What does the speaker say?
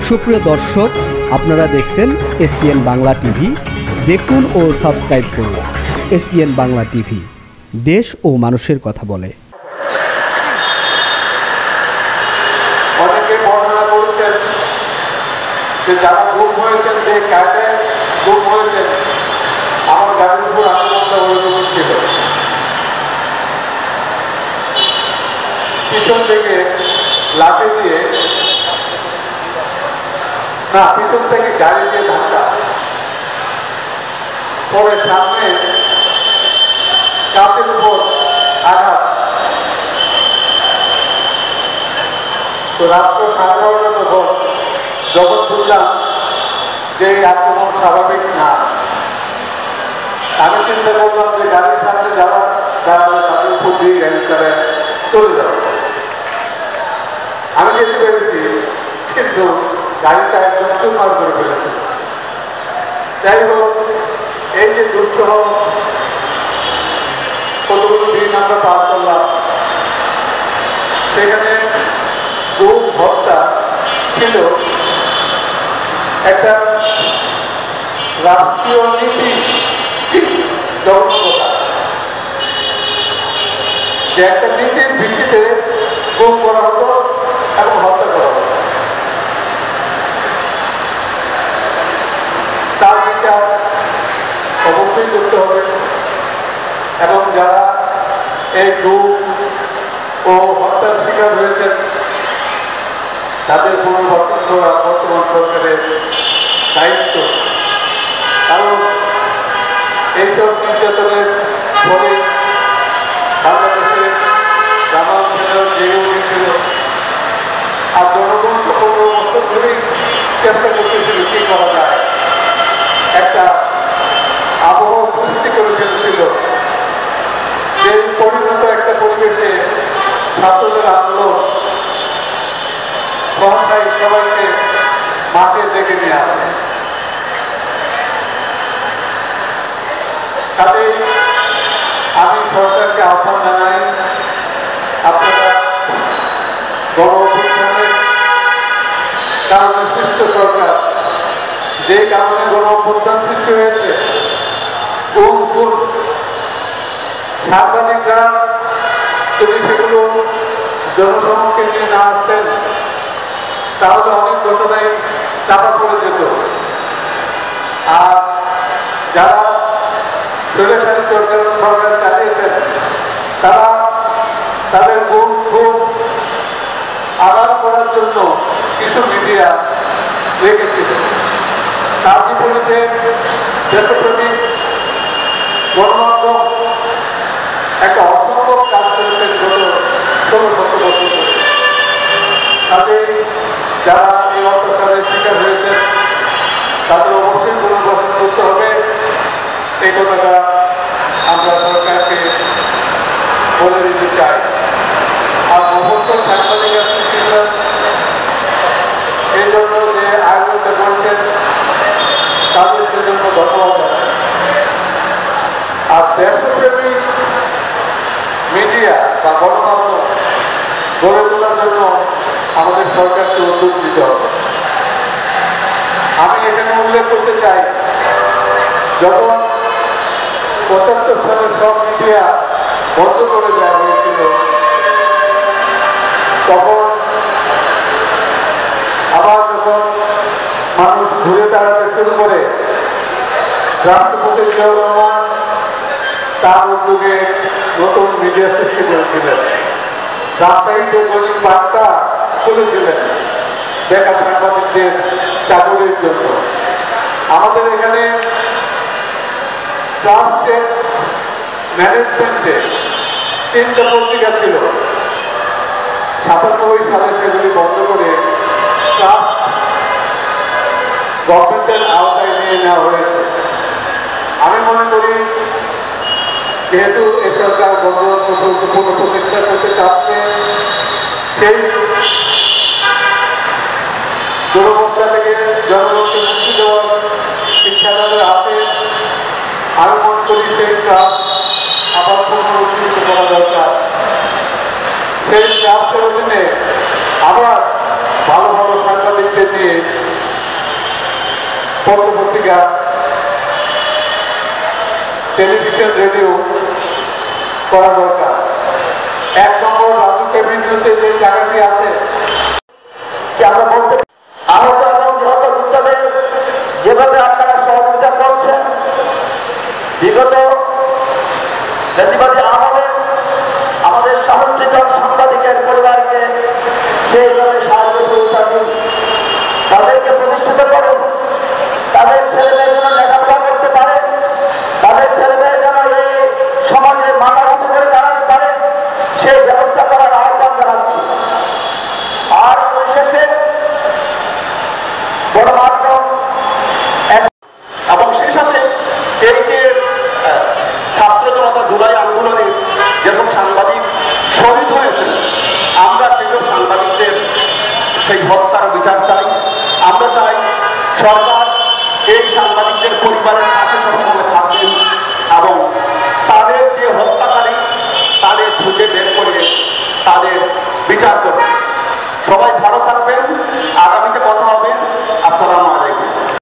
সুপ্রিয় দর্শক, আপনারা দেখছেন এসপিএন বাংলা টিভি। দেখুন ও সাবস্ক্রাইব করুন এসপিএন বাংলা টিভি, দেশ ও মানুষের কথা বলে। অনেকে বর্ণনা করছেন যে যারা গুম হয়েছেন, যে কায়দায় গুম হয়েছেন, আমার গাড়ির উপর আক্রমণটা ওইরকম ছিল। পিছন থেকে লাঠি দিয়ে, না পিছন থেকে গাড়ি দিয়ে ধাক্কা, পরে সামনে কাপের উপর আঘাত। তো রাত্র 11:30 তখন যখন বুঝলাম যে এই আক্রমণ স্বাভাবিক না, আমি চিন্তা করলাম যে গাড়ির সামনে যারা দাঁড়াবে তাদের উপর দিয়ে গাড়ি চালায় চলে যাবে। আমি যেতে পেরেছি, কিন্তু গাড়িটা একদম চুরমার করে ফেলেছিল। যাই হোক, এই যে দুঃসহ কতগুলো দিন আমরা পার করলাম, সেখানে গুম হত্যা ছিল একটা রাষ্ট্রীয় নীতি জনকতা, যে একটা নীতির ভিত্তিতে গুম করা হতো এবং হত্যা করা হতো। তার বিচার অবশ্যই করতে হবে এবং যারা এই গুম ও হত্যার শিকার হয়েছেন তাদের পুনর্গঠন করা বর্তমান সরকারের দায়িত্ব। কারণ এইসব নির্যাতনের ফলে বাংলাদেশের গ্রামাঞ্চলের যে ছিল, আর জনগণ তো 15 বছর ধরেই চেষ্টা করতেছিল কি করা যায়, একটা আবহাওয়া সৃষ্টি করে ফেলেছিল। যে পরিণত একটা পরিবেশে ছাত্রদের আন্দোলন সহসায় সবাইকে মাঠে ডেকে নিয়ে আসে। কাজেই আমি সরকারকে আহ্বান জানাই, আপনারা গণ-অভ্যুত্থানের কারণে সৃষ্ট সরকার, যে কারণে গণ-অভ্যুত্থান সৃষ্টি হয়েছে, সাংবাদিকরা যদি সেগুলো জনসমক্ষে নিয়ে না আসতেন তাহলে অনেক ঘটনায় চাপা পড়ে যেত। আর যারা স্বৈরাচারী সরকার চালিয়েছেন তারা তাদের গুম আদান করার জন্য কিছু মিডিয়া রেখেছিল। তার বিপরীতে দেশপ্রেমিক গণমাধ্যম একটা অসম্ভব কাজ করেছেন গত 16-17 বছর ধরে। তাতে যারা এই অত্যাচারের শিকার হয়েছেন তাদের অবশ্যই পুনর্গঠন করতে হবে, এই কথাটা আমরা সরকারকে বলে দিতে চাই। আর সমস্ত সাংবাদিক অ্যাসোসিয়েশন এই জন্য যে আয়োজনটা করছেন তাদের জন্য ধন্যবাদ জানাই। আর দেশপ্রেমী মিডিয়া বা গণমাধ্যম গড়ে তোলার জন্য আমাদের সরকারকে উদ্যোগ দিতে হবে। আমি এখানে উল্লেখ করতে চাই, যখন 75 সালে সব মিডিয়া বন্ধ করে দেওয়া হয়েছিল, তখন আবার যখন মানুষ ঘুরে দাঁড়াতে শুরু করে, রাষ্ট্রপতি জিয়াউর রহমান তার উদ্যোগে নতুন মিডিয়া সৃষ্টি করেছিলেন। রাজশাহীতে দৈনিক বার্তা খুলেছিলেন বেকার সাংবাদিকদের চাকরির জন্য। আমাদের এখানে ট্রাস্টের ম্যানেজমেন্টে 3টা পত্রিকা ছিল। 97 সালে সেগুলি বন্ধ করে ট্রাস্ট গভর্নমেন্টের আওতায় নিয়ে নেওয়া হয়েছে। আমি মনে করি, যেহেতু এ সরকার গণতন্ত্র পুনঃপ্রতিষ্ঠা করতে চাচ্ছে, সেই দুরবস্থা থেকে জনগণকে মুক্তি দেওয়ার শিক্ষা তাদের হাতে। আমি মনে করি সেই কাজ আবার পুনরুজ্জীবিত করা দরকার। সেই ট্রাস্টের অধীনে পত্রিকা, টেলিভিশন, রেডিও করা দরকার। 1 নম্বর রাজুকের বিরুদ্ধে যে জায়গাটি আছে, আমরা বলতে আহত এবং নিহত যোদ্ধাদের যেভাবে আপনারা সহযোগিতা করছেন, বিগত বেশিবাদী আমলে আমাদের 67 জন সাংবাদিকের পরিবারকে সেইভাবে সাহায্য সহযোগিতা দিন, তাদেরকে প্রতিষ্ঠিত করুন, তাদের ছেলেমেয়ে যেন লেখাপড়া করতে পারে, তাদের ছেলেমেয়ে যেন এই সমাজে মাথা উঁচু করে দাঁড়াতে পারে, সেই ব্যবস্থা করার আহ্বান জানাচ্ছি। আর পরিশেষে গণমাধ্যম এবং সেই সাথে এই যে ছাত্র জনতা জুলাই আন্দোলনে যেসব সাংবাদিক শহীদ হয়েছে, আমরা সেসব সাংবাদিকদের সেই হত্যার বিচার চাই। আমরা চাই সরকার এই সাংবাদিকদের পরিবারের কাছে সবসময় থাকবেন এবং তাদের যে হত্যাকারী তাদের খুঁজে বের করে তাদের বিচার করবেন। সবাই ভালো